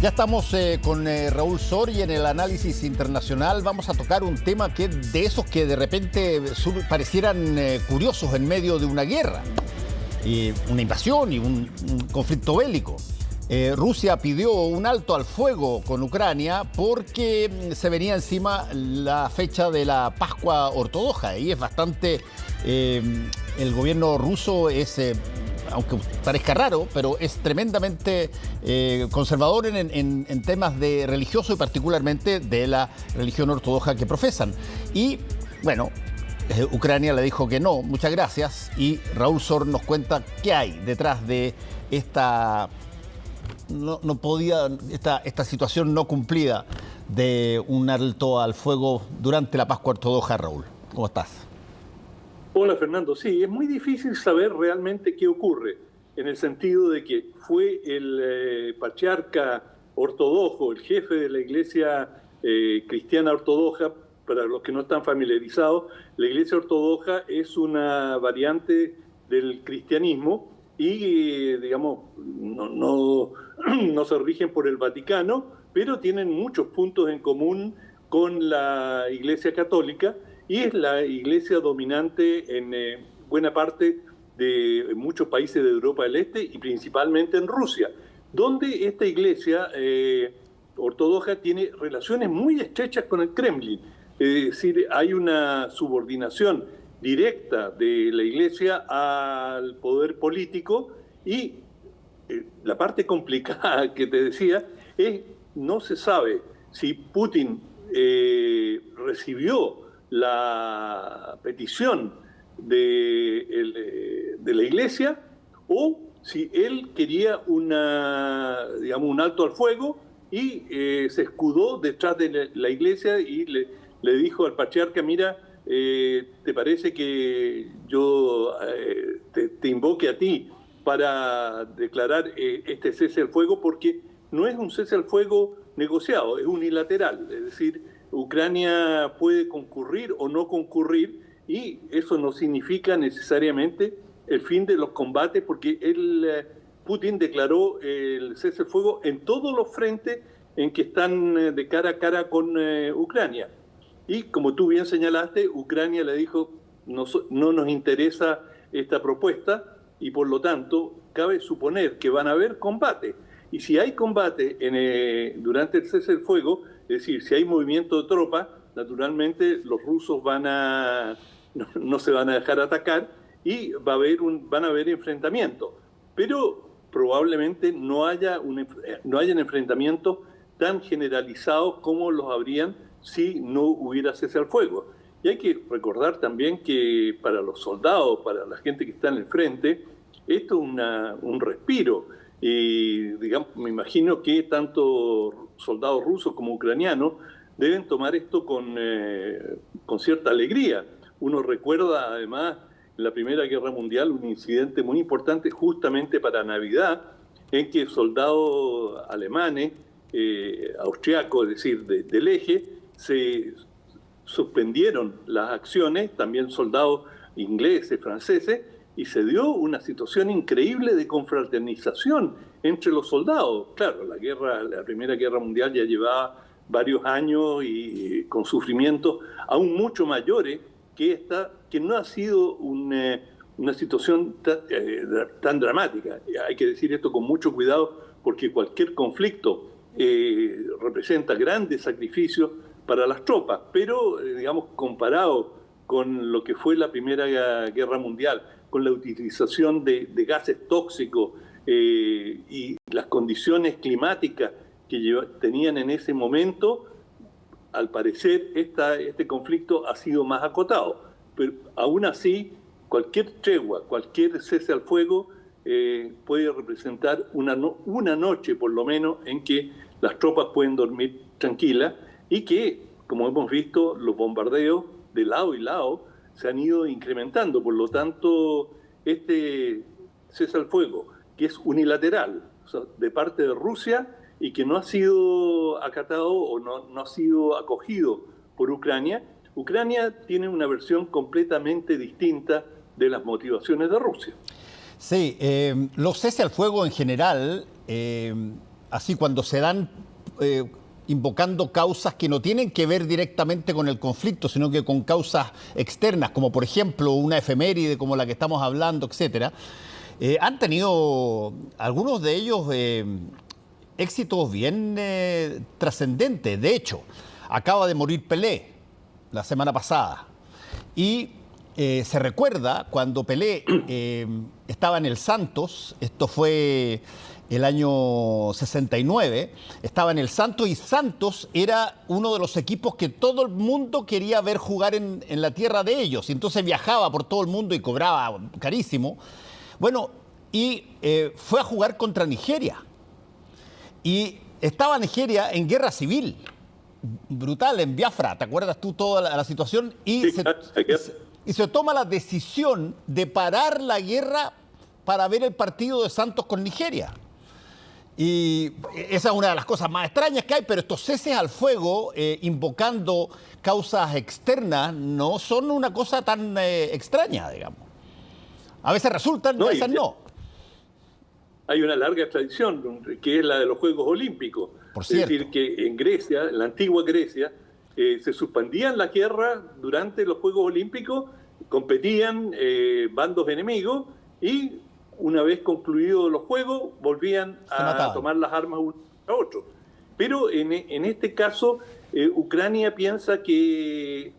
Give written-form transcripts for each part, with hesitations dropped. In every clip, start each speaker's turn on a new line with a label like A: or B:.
A: Ya estamos con Raúl Soria en el análisis internacional. Vamos a tocar un tema que de esos que de repente parecieran curiosos en medio de una guerra, una invasión y un conflicto bélico. Rusia pidió un alto al fuego con Ucrania porque se venía encima la fecha de la Pascua Ortodoxa y es bastante... el gobierno ruso es... aunque parezca raro, pero es tremendamente conservador en temas de religioso y particularmente de la religión ortodoxa que profesan. Y, bueno, Ucrania le dijo que no, muchas gracias, y Raúl Sor nos cuenta qué hay detrás de esta situación no cumplida de un alto al fuego durante la Pascua Ortodoxa. Raúl, ¿cómo estás?
B: Hola Fernando, sí, es muy difícil saber realmente qué ocurre, en el sentido de que fue el patriarca ortodoxo, el jefe de la iglesia cristiana ortodoxa. Para los que no están familiarizados, la iglesia ortodoxa es una variante del cristianismo y, digamos, no se rigen por el Vaticano, pero tienen muchos puntos en común con la iglesia católica. Y es la iglesia dominante en buena parte de muchos países de Europa del Este y principalmente en Rusia, donde esta iglesia ortodoxa tiene relaciones muy estrechas con el Kremlin. Es decir, hay una subordinación directa de la iglesia al poder político y la parte complicada que te decía es no se sabe si Putin recibió la petición de la iglesia o si él quería un alto al fuego y se escudó detrás de la iglesia y le dijo al patriarca: mira, ¿te parece que yo te invoque a ti para declarar este cese al fuego? Porque no es un cese al fuego negociado, es unilateral, es decir, Ucrania puede concurrir o no concurrir y eso no significa necesariamente el fin de los combates, porque Putin declaró el cese al fuego en todos los frentes en que están de cara a cara con Ucrania. Y como tú bien señalaste, Ucrania le dijo: no nos interesa esta propuesta y por lo tanto cabe suponer que van a haber combate. Y si hay combate durante el cese del fuego, es decir, si hay movimiento de tropas, naturalmente los rusos no se van a dejar atacar y van a haber enfrentamientos. Pero probablemente no hayan enfrentamientos tan generalizados como los habrían si no hubiera cese al fuego. Y hay que recordar también que para los soldados, para la gente que está en el frente, esto es un respiro. Y digamos, me imagino que tanto soldados rusos como ucranianos deben tomar esto con cierta alegría. Uno recuerda además en la Primera Guerra Mundial un incidente muy importante justamente para Navidad, en que soldados alemanes, austriacos, es decir, del eje, se suspendieron las acciones, también soldados ingleses, franceses, y se dio una situación increíble de confraternización entre los soldados. Claro, la Primera Guerra Mundial ya llevaba varios años y con sufrimientos aún mucho mayores que esta, que no ha sido una situación tan dramática. Hay que decir esto con mucho cuidado porque cualquier conflicto representa grandes sacrificios para las tropas, pero digamos, comparado con lo que fue la Primera Guerra Mundial, con la utilización de gases tóxicos y las condiciones climáticas que tenían en ese momento, al parecer este conflicto ha sido más acotado. Pero aún así, cualquier tregua, cualquier cese al fuego puede representar una noche, por lo menos, en que las tropas pueden dormir tranquilas y que, como hemos visto, los bombardeos de lado y lado se han ido incrementando. Por lo tanto, este cese al fuego, que es unilateral, o sea, de parte de Rusia y que no ha sido acatado o no ha sido acogido por Ucrania, Ucrania tiene una versión completamente distinta de las motivaciones de Rusia.
A: Sí, los cese al fuego en general así cuando se dan invocando causas que no tienen que ver directamente con el conflicto, sino que con causas externas, como por ejemplo una efeméride como la que estamos hablando, etcétera, han tenido algunos de ellos éxitos bien trascendentes. De hecho, acaba de morir Pelé la semana pasada y se recuerda cuando Pelé estaba en el Santos, esto fue el año 69, estaba en el Santos y Santos era uno de los equipos que todo el mundo quería ver jugar en la tierra de ellos. Y entonces viajaba por todo el mundo y cobraba carísimo. Bueno, y fue a jugar contra Nigeria. Y estaba Nigeria en guerra civil, brutal, en Biafra. ¿Te acuerdas tú toda la situación? Y se toma la decisión de parar la guerra para ver el partido de Santos con Nigeria. Y esa es una de las cosas más extrañas que hay, pero estos ceses al fuego, invocando causas externas, no son una cosa tan extraña, digamos. A veces resultan, a veces no.
B: Hay una larga tradición, que es la de los Juegos Olímpicos.
A: Por cierto.
B: Es decir, que en Grecia, en la antigua Grecia, se suspendían las guerras durante los Juegos Olímpicos, competían bandos enemigos y una vez concluidos los Juegos volvían a tomar las armas uno a otro. Pero en este caso, Ucrania piensa que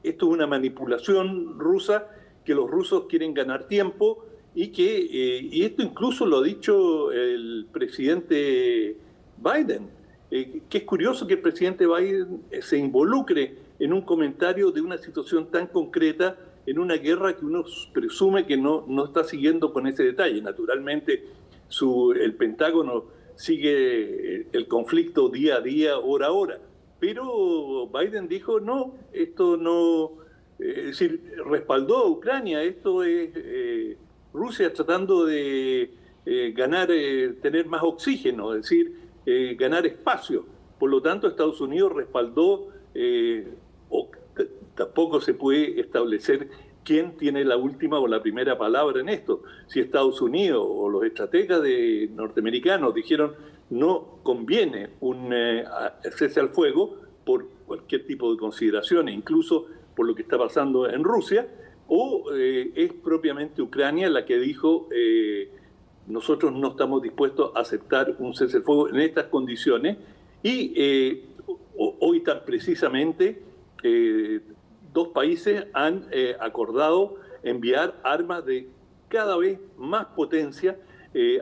B: esto es una manipulación rusa, que los rusos quieren ganar tiempo y y esto incluso lo ha dicho el presidente Biden, que es curioso que el presidente Biden se involucre en un comentario de una situación tan concreta en una guerra que uno presume que no está siguiendo con ese detalle. Naturalmente, el Pentágono sigue el conflicto día a día, hora a hora, pero Biden dijo, no, esto no, es decir, respaldó a Ucrania, esto es Rusia tratando de ganar, tener más oxígeno, es decir, ganar espacio. Por lo tanto, Estados Unidos respaldó, tampoco se puede establecer quién tiene la última o la primera palabra en esto. Si Estados Unidos o los estrategas norteamericanos dijeron no conviene un cese al fuego por cualquier tipo de consideraciones, incluso por lo que está pasando en Rusia, o es propiamente Ucrania la que dijo nosotros no estamos dispuestos a aceptar un cese al fuego en estas condiciones. Y hoy tan precisamente dos países han acordado enviar armas de cada vez más potencia.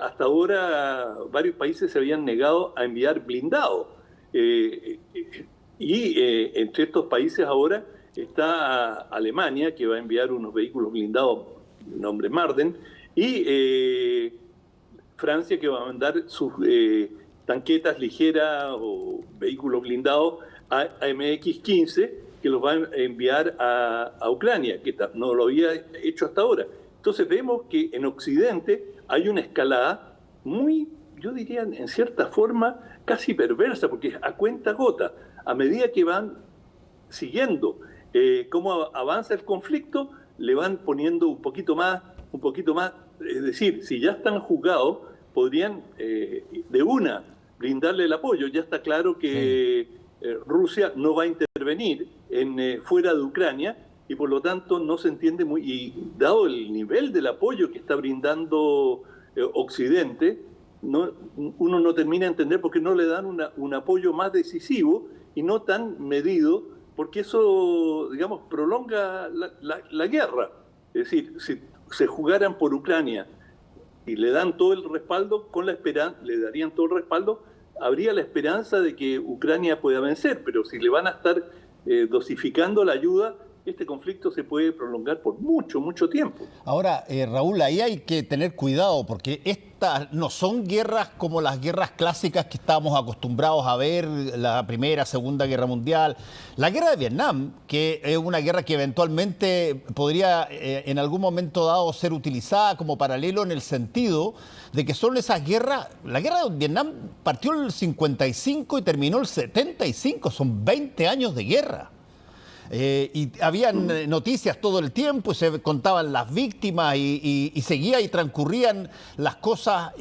B: Hasta ahora varios países se habían negado a enviar blindados. Entre estos países ahora está Alemania, que va a enviar unos vehículos blindados de nombre Marden, y Francia, que va a mandar sus tanquetas ligeras o vehículos blindados AMX-15, que los va a enviar a Ucrania, que no lo había hecho hasta ahora. Entonces vemos que en Occidente hay una escalada muy, yo diría en cierta forma, casi perversa, porque es a cuenta gota. A medida que van siguiendo cómo avanza el conflicto, le van poniendo un poquito más. Es decir, si ya están jugados, podrían de una brindarle el apoyo. Ya está claro que Rusia no va a intervenir fuera de Ucrania y por lo tanto no se entiende muy, y dado el nivel del apoyo que está brindando Occidente, uno no termina de entender por qué no le dan un apoyo más decisivo y no tan medido, porque eso, digamos, prolonga la guerra. Es decir, si se jugaran por Ucrania y le dan todo el respaldo, le darían todo el respaldo, habría la esperanza de que Ucrania pueda vencer, pero si le van a estar dosificando la ayuda, este conflicto se puede prolongar por mucho, mucho tiempo.
A: Ahora, Raúl, ahí hay que tener cuidado, porque estas no son guerras como las guerras clásicas que estábamos acostumbrados a ver, la Primera, Segunda Guerra Mundial. La guerra de Vietnam, que es una guerra que eventualmente podría en algún momento dado ser utilizada como paralelo en el sentido de que son esas guerras. La guerra de Vietnam partió en el 55 y terminó el 75, son 20 años de guerra. y habían noticias todo el tiempo, se contaban las víctimas y seguía y transcurrían las cosas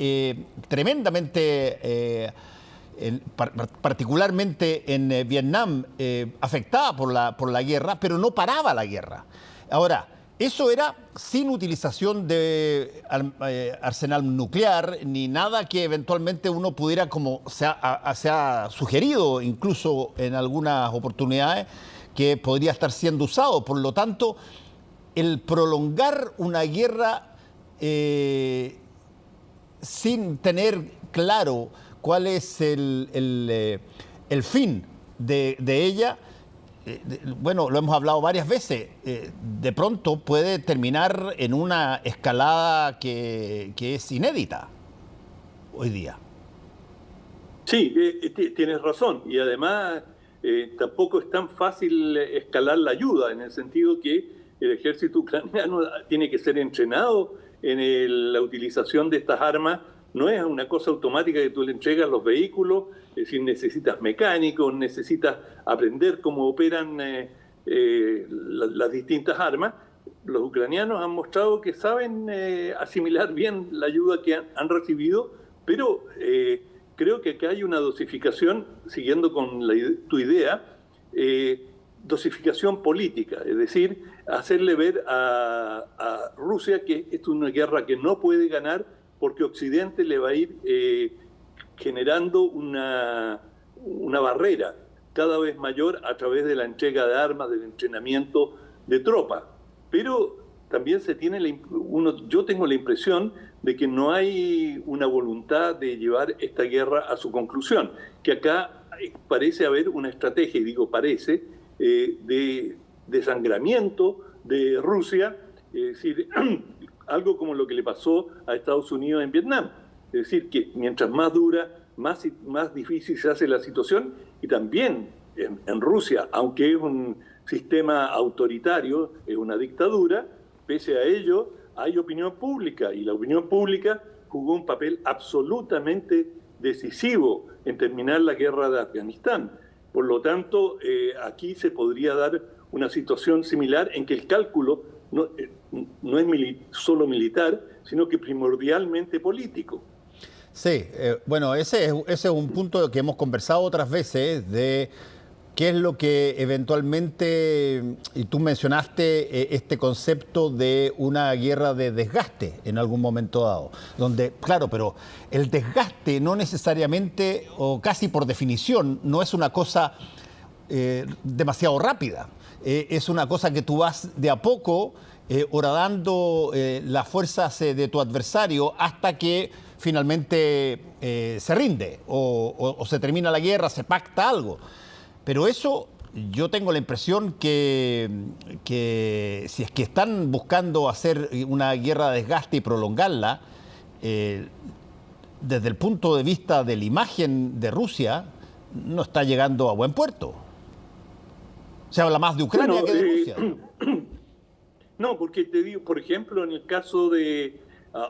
A: tremendamente, particularmente en Vietnam, afectada por la guerra, pero no paraba la guerra. Ahora, eso era sin utilización de arsenal nuclear ni nada que eventualmente uno pudiera, como se ha sugerido incluso en algunas oportunidades, que podría estar siendo usado. Por lo tanto, el prolongar una guerra sin tener claro cuál es el fin de ella, bueno, lo hemos hablado varias veces, de pronto puede terminar en una escalada que es inédita hoy día.
B: Sí, tienes razón. Y además tampoco es tan fácil escalar la ayuda, en el sentido que el ejército ucraniano tiene que ser entrenado en la utilización de estas armas. No es una cosa automática que tú le entregas los vehículos, es decir, necesitas mecánicos, necesitas aprender cómo operan las distintas armas. Los ucranianos han mostrado que saben asimilar bien la ayuda que han recibido, pero creo que acá hay una dosificación, siguiendo con tu idea, dosificación política, es decir, hacerle ver a Rusia que esto es una guerra que no puede ganar, porque Occidente le va a ir generando una barrera cada vez mayor a través de la entrega de armas, del entrenamiento de tropas. Pero también yo tengo la impresión de que no hay una voluntad de llevar esta guerra a su conclusión, que acá parece haber una estrategia, y digo parece, de desangramiento de Rusia, es decir, algo como lo que le pasó a Estados Unidos en Vietnam. Es decir, que mientras más dura, más difícil se hace la situación. Y también en Rusia, aunque es un sistema autoritario, es una dictadura, pese a ello hay opinión pública. Y la opinión pública jugó un papel absolutamente decisivo en terminar la guerra de Afganistán. Por lo tanto, aquí se podría dar una situación similar en que el cálculo no es solo militar, sino que primordialmente político.
A: Sí, bueno, ese es un punto que hemos conversado otras veces, de qué es lo que eventualmente, y tú mencionaste este concepto de una guerra de desgaste en algún momento dado, donde, claro, pero el desgaste no necesariamente, o casi por definición, no es una cosa demasiado rápida. Es una cosa que tú vas de a poco horadando las fuerzas de tu adversario hasta que finalmente se rinde o se termina la guerra, se pacta algo. Pero eso, yo tengo la impresión que si es que están buscando hacer una guerra de desgaste y prolongarla, desde el punto de vista de la imagen de Rusia, no está llegando a buen puerto. Se habla más de Ucrania que de Rusia.
B: No, porque te digo, por ejemplo, en el caso de...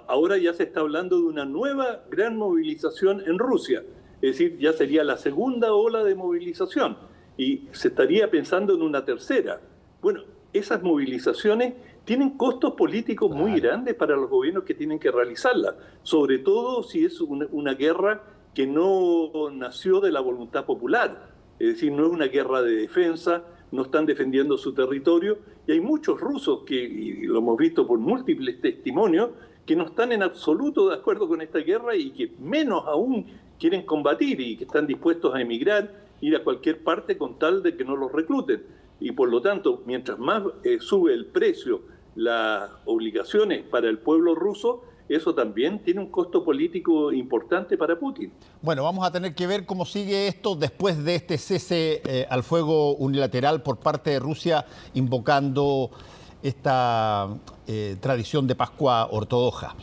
B: ahora ya se está hablando de una nueva gran movilización en Rusia. Es decir, ya sería la segunda ola de movilización. Y se estaría pensando en una tercera. Bueno, esas movilizaciones tienen costos políticos muy grandes para los gobiernos que tienen que realizarlas. Sobre todo si es una guerra que no nació de la voluntad popular. Es decir, no es una guerra de defensa, no están defendiendo su territorio, y hay muchos rusos y lo hemos visto por múltiples testimonios, que no están en absoluto de acuerdo con esta guerra y que menos aún quieren combatir y que están dispuestos a emigrar, ir a cualquier parte con tal de que no los recluten. Y por lo tanto, mientras más sube el precio, las obligaciones para el pueblo ruso, eso también tiene un costo político importante para Putin.
A: Bueno, vamos a tener que ver cómo sigue esto después de este cese al fuego unilateral por parte de Rusia, invocando esta tradición de Pascua ortodoxa.